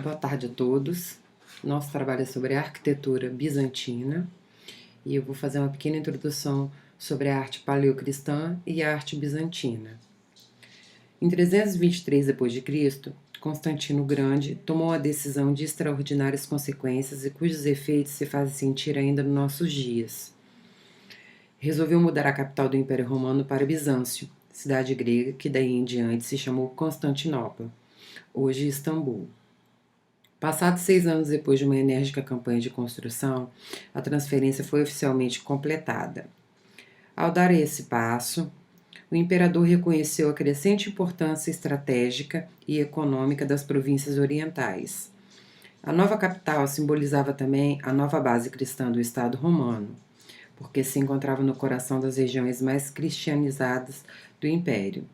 Boa tarde a todos. Nosso trabalho é sobre a arquitetura bizantina e eu vou fazer uma pequena introdução sobre a arte paleocristã e a arte bizantina. Em 323 d.C., Constantino o Grande tomou a decisão de extraordinárias consequências e cujos efeitos se fazem sentir ainda nos nossos dias. Resolveu mudar a capital do Império Romano para Bizâncio, cidade grega que daí em diante se chamou Constantinopla, hoje Istambul. Passados 6 anos depois de uma enérgica campanha de construção, a transferência foi oficialmente completada. Ao dar esse passo, o imperador reconheceu a crescente importância estratégica e econômica das províncias orientais. A nova capital simbolizava também a nova base cristã do Estado romano, porque se encontrava no coração das regiões mais cristianizadas do império.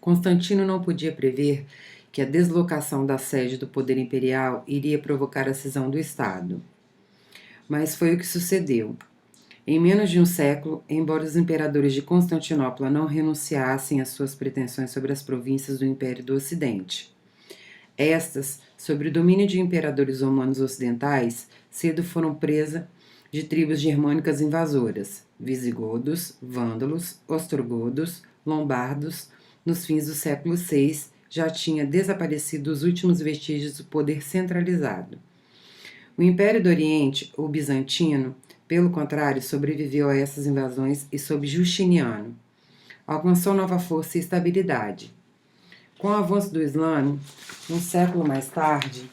Constantino não podia prever que a deslocação da sede do poder imperial iria provocar a cisão do Estado. Mas foi o que sucedeu. Em menos de um século, embora os imperadores de Constantinopla não renunciassem às suas pretensões sobre as províncias do Império do Ocidente, estas, sob o domínio de imperadores romanos ocidentais, cedo foram presa de tribos germânicas invasoras, visigodos, vândalos, ostrogodos, lombardos. Nos fins do século VI, já tinha desaparecido os últimos vestígios do poder centralizado. O Império do Oriente, ou bizantino, pelo contrário, sobreviveu a essas invasões e, sob Justiniano, alcançou nova força e estabilidade. Com o avanço do Islã, um século mais tarde,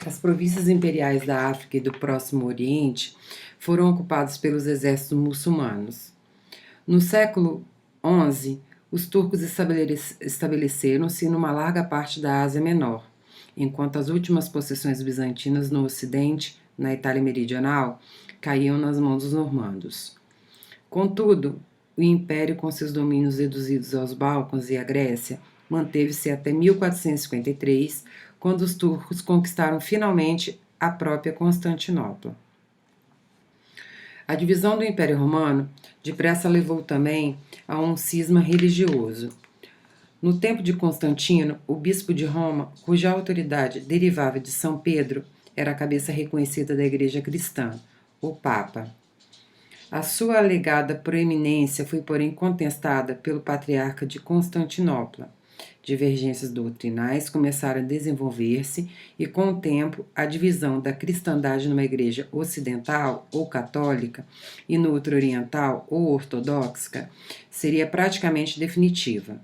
as províncias imperiais da África e do Próximo Oriente foram ocupadas pelos exércitos muçulmanos. No século XI, os turcos estabeleceram-se numa larga parte da Ásia Menor, enquanto as últimas possessões bizantinas no Ocidente, na Itália Meridional, caíam nas mãos dos normandos. Contudo, o império, com seus domínios reduzidos aos Balcãs e à Grécia, manteve-se até 1453, quando os turcos conquistaram finalmente a própria Constantinopla. A divisão do Império Romano depressa levou também a um cisma religioso. No tempo de Constantino, o bispo de Roma, cuja autoridade derivava de São Pedro, era a cabeça reconhecida da Igreja cristã, o Papa. A sua alegada proeminência foi, porém, contestada pelo patriarca de Constantinopla. Divergências doutrinais começaram a desenvolver-se e, com o tempo, a divisão da cristandade numa igreja ocidental ou católica e noutra oriental ou ortodoxa seria praticamente definitiva.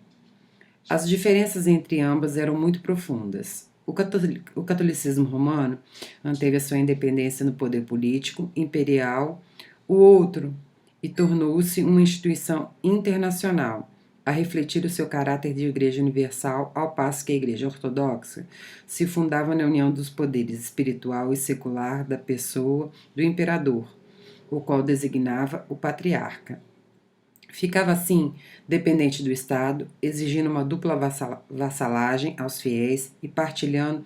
As diferenças entre ambas eram muito profundas. O catolicismo romano manteve a sua independência no poder político imperial, o outro, e tornou-se uma instituição internacional, a refletir o seu caráter de igreja universal, ao passo que a igreja ortodoxa se fundava na união dos poderes espiritual e secular da pessoa do imperador, o qual designava o patriarca. Ficava assim dependente do Estado, exigindo uma dupla vassalagem aos fiéis e partilhando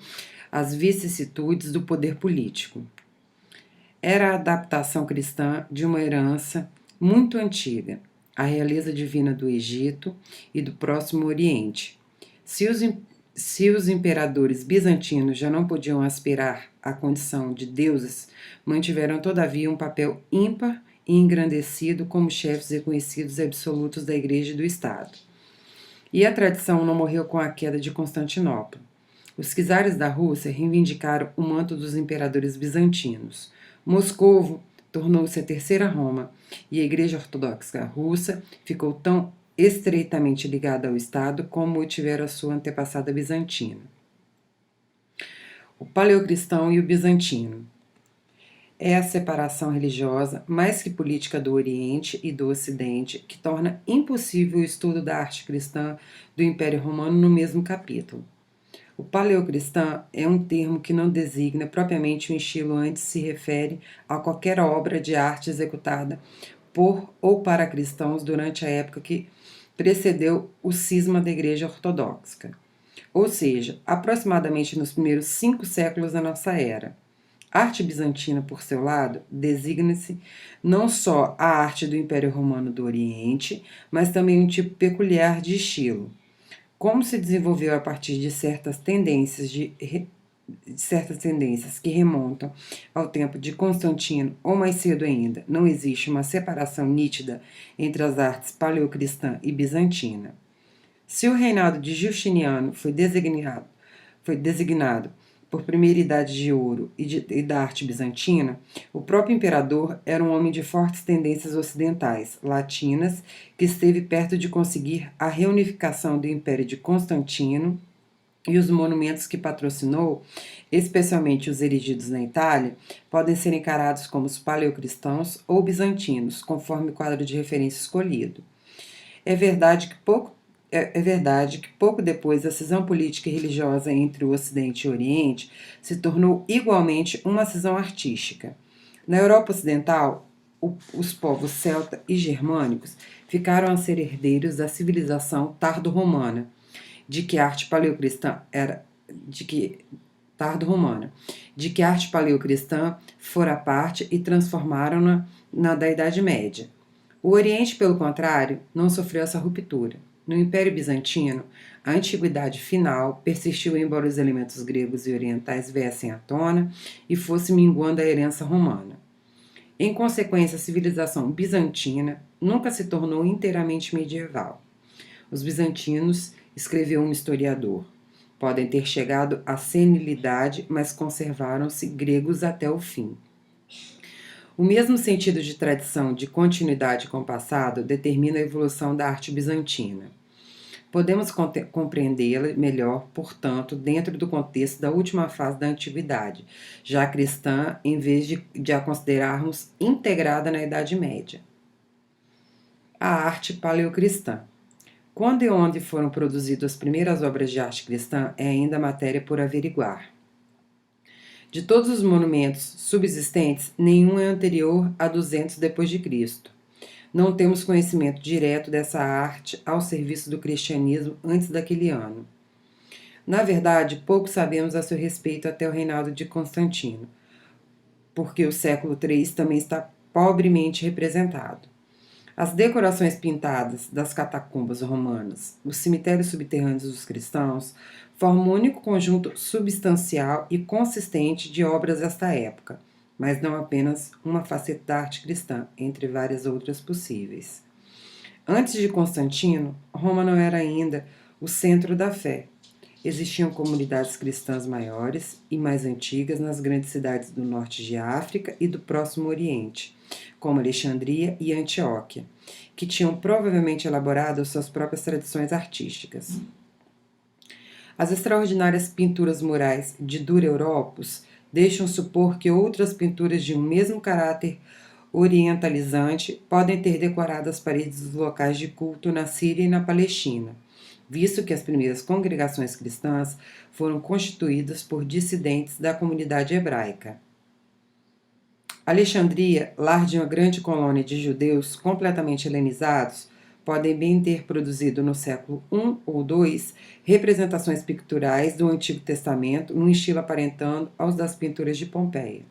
as vicissitudes do poder político. Era a adaptação cristã de uma herança muito antiga, a realeza divina do Egito e do Próximo Oriente. Se os imperadores bizantinos já não podiam aspirar à condição de deuses, mantiveram todavia um papel ímpar e engrandecido como chefes reconhecidos e absolutos da Igreja e do Estado. E a tradição não morreu com a queda de Constantinopla. Os czares da Rússia reivindicaram o manto dos imperadores bizantinos. Moscovo tornou-se a terceira Roma, e a Igreja Ortodoxa Russa ficou tão estreitamente ligada ao Estado como o tivera a sua antepassada bizantina. O paleocristão e o bizantino. É a separação religiosa, mais que política, do Oriente e do Ocidente, que torna impossível o estudo da arte cristã do Império Romano no mesmo capítulo. O paleocristã é um termo que não designa propriamente um estilo, antes se refere a qualquer obra de arte executada por ou para cristãos durante a época que precedeu o cisma da Igreja Ortodoxa, ou seja, aproximadamente nos primeiros 5 séculos da nossa era. A arte bizantina, por seu lado, designa-se não só a arte do Império Romano do Oriente, mas também um tipo peculiar de estilo, Como se desenvolveu a partir de certas tendências que remontam ao tempo de Constantino, ou mais cedo ainda, não existe uma separação nítida entre as artes paleocristã e bizantina. Se o reinado de Justiniano foi designado por primeira idade de ouro e da arte bizantina, o próprio imperador era um homem de fortes tendências ocidentais, latinas, que esteve perto de conseguir a reunificação do Império de Constantino, e os monumentos que patrocinou, especialmente os erigidos na Itália, podem ser encarados como os paleocristãos ou bizantinos, conforme o quadro de referência escolhido. É verdade que pouco depois a cisão política e religiosa entre o Ocidente e o Oriente se tornou igualmente uma cisão artística. Na Europa Ocidental, os povos celta e germânicos ficaram a ser herdeiros da civilização tardo-romana, de que a arte paleocristã fora parte e transformaram-na na da Idade Média. O Oriente, pelo contrário, não sofreu essa ruptura. No Império Bizantino, a antiguidade final persistiu, embora os elementos gregos e orientais viessem à tona e fosse minguando a herança romana. Em consequência, a civilização bizantina nunca se tornou inteiramente medieval. Os bizantinos, escreveu um historiador, podem ter chegado à senilidade, mas conservaram-se gregos até o fim. O mesmo sentido de tradição de continuidade com o passado determina a evolução da arte bizantina. Podemos compreendê-la melhor, portanto, dentro do contexto da última fase da antiguidade, já cristã, em vez de a considerarmos integrada na Idade Média. A arte paleocristã. Quando e onde foram produzidas as primeiras obras de arte cristã é ainda matéria por averiguar. De todos os monumentos subsistentes, nenhum é anterior a 200 d.C. Não temos conhecimento direto dessa arte ao serviço do cristianismo antes daquele ano. Na verdade, pouco sabemos a seu respeito até o reinado de Constantino, porque o século III também está pobremente representado. As decorações pintadas das catacumbas romanas, os cemitérios subterrâneos dos cristãos, formam um único conjunto substancial e consistente de obras desta época, mas não apenas uma faceta da arte cristã, entre várias outras possíveis. Antes de Constantino, Roma não era ainda o centro da fé. Existiam comunidades cristãs maiores e mais antigas nas grandes cidades do norte de África e do Próximo Oriente, como Alexandria e Antioquia, que tinham provavelmente elaborado suas próprias tradições artísticas. As extraordinárias pinturas murais de Dura Europos deixam supor que outras pinturas de um mesmo caráter orientalizante podem ter decorado as paredes dos locais de culto na Síria e na Palestina, visto que as primeiras congregações cristãs foram constituídas por dissidentes da comunidade hebraica. Alexandria, lar de uma grande colônia de judeus completamente helenizados, podem bem ter produzido no século I ou II representações picturais do Antigo Testamento num estilo aparentando aos das pinturas de Pompeia.